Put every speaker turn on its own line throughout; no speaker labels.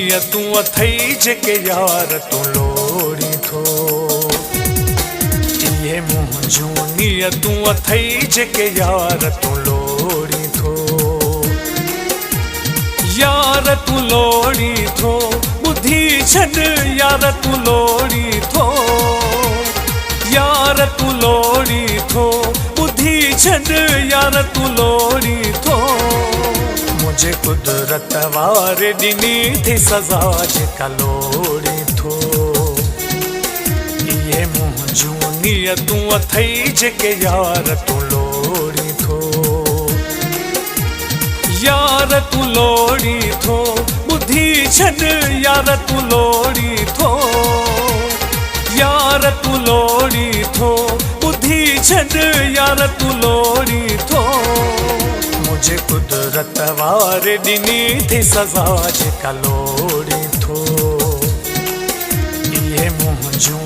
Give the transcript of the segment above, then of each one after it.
तू अथई जेके यार तू लोड़ी थो। ये मुंहिंजूं तू अथई जेके यार तू लोड़ी थो। यार तू लोड़ी थो बुधी छॾ यार तू लोड़ी थो। यार तू लोड़ी थो बुधी छॾ यार तू लोड़ी थो। मुझे कुदरत वारे ॾिनी थी सज़ा जेका लोड़ी थो। ये मुंहिंजूं तू अथई जेके यार तू लोड़ी थो। यार तू लोड़ी थो बुधी छॾ यार तू लोड़ी थो। यार तू लोड़ी थो बुधी छॾ यार तू लोड़ी थो। मुझे कुदरत वारे ॾिनी थी सज़ा जेका लोड़ी थो। ये मुंहिंजूं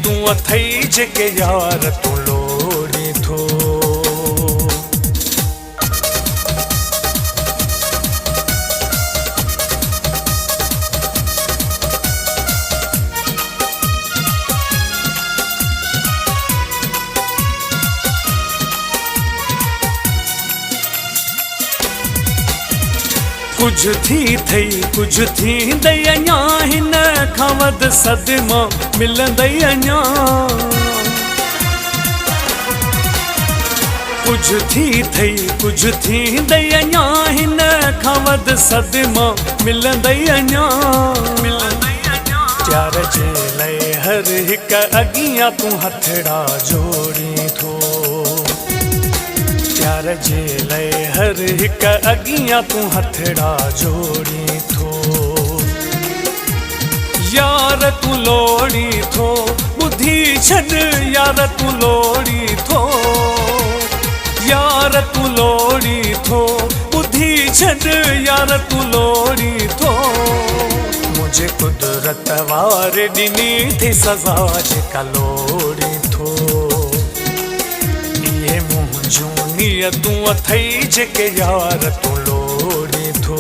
तू अथई जेके यार तू लोड़ी थो। कुछ थी थई कुछ थी दई अञा हिन खां वध सदमा मिलंदई अञा। कुछ थी थई कुछ थी दई अञा हिन खां वध सदमा मिलंदई अञा। प्यार जे लाइ हर हिक अॻियां तू हथड़ा जोड़ी थो। प्यार जे लाइ हर हिक अॻियां तू हथड़ा जोड़ी थो। यार तू लोड़ी थो बुधी छॾ यार तू लोड़ी थो। यार तू लोड़ी थो बुधी छॾ यार तू लोड़ी थो। मुझे कुदरत वारे ॾिनी थी सज़ा जेका लोड़ी थो। ये मुंहिंजूं तू अथई जेके यार तू लोड़ी थो।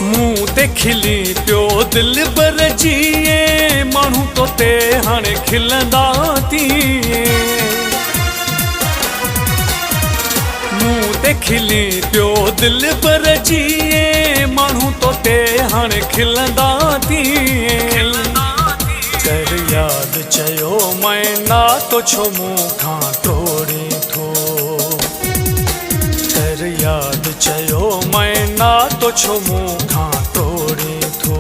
मुँह ते खिली पियो दिल बर जिए माण्हू तो ते हाणे खिलंदा तीए। मुँह ते खिली पियो दिल बर जिए माण्हू तो ते हाणे खिलंदा तीए। कर याद चयो मैना तो छो मुँह खां तोड़ी थो। कर याद चयो मैना तो छो मुँह खां तोड़ी थो।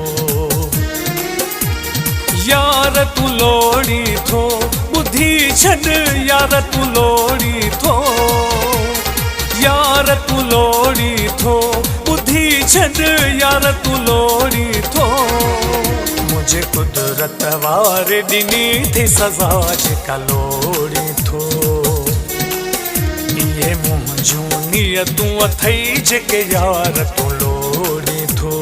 यार तू लोड़ी थो बुधी छॾ यार तू लोड़ी थो। यार तू लोड़ी थो बुधी छॾ यार तू लोड़ी थो। मुझे कुदरत वारे ॾिनी थी सज़ा जेका लोड़ी थो। ये मुंहिंजूं तू अथई जेके यार तू लोड़ी थो।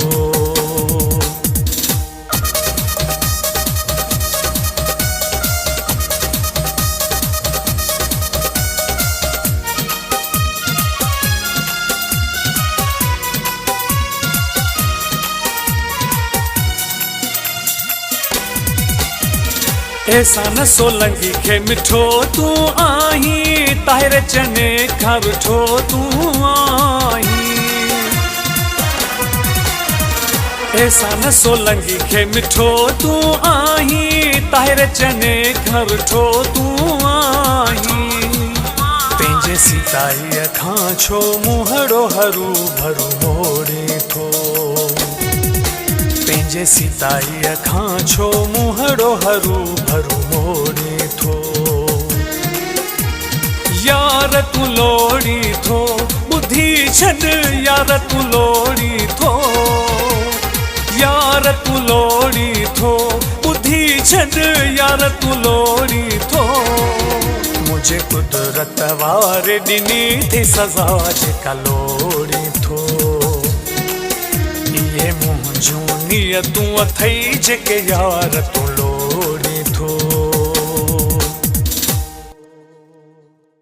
एहसान सोलंगी खे मिठो तू आहीं ताहिर चने खां रुठो तू आहीं। एहसान सोलंगी खे मिठो तू आहीं ताहिर चने खां रुठो तू आहीं। पंहिंजे सीताईअ खां छो मुंहड़ो हरू भरू मोड़ी थो। पंहिंजे सीताईअ खां छो मुंहड़ो हरू भरू मोड़ी थो। यार तू लोड़ी थो बुधी छॾ यार तू लोड़ी थो। यार तू लोड़ी थो बुधी छॾ यार तू लोड़ी थो। जे कुदरत वारे ॾिनी थी सज़ा जेका लोड़ी थो। इहे मुंहिंजूं नियतूं अथई जेके यार तूं लोड़ी थो।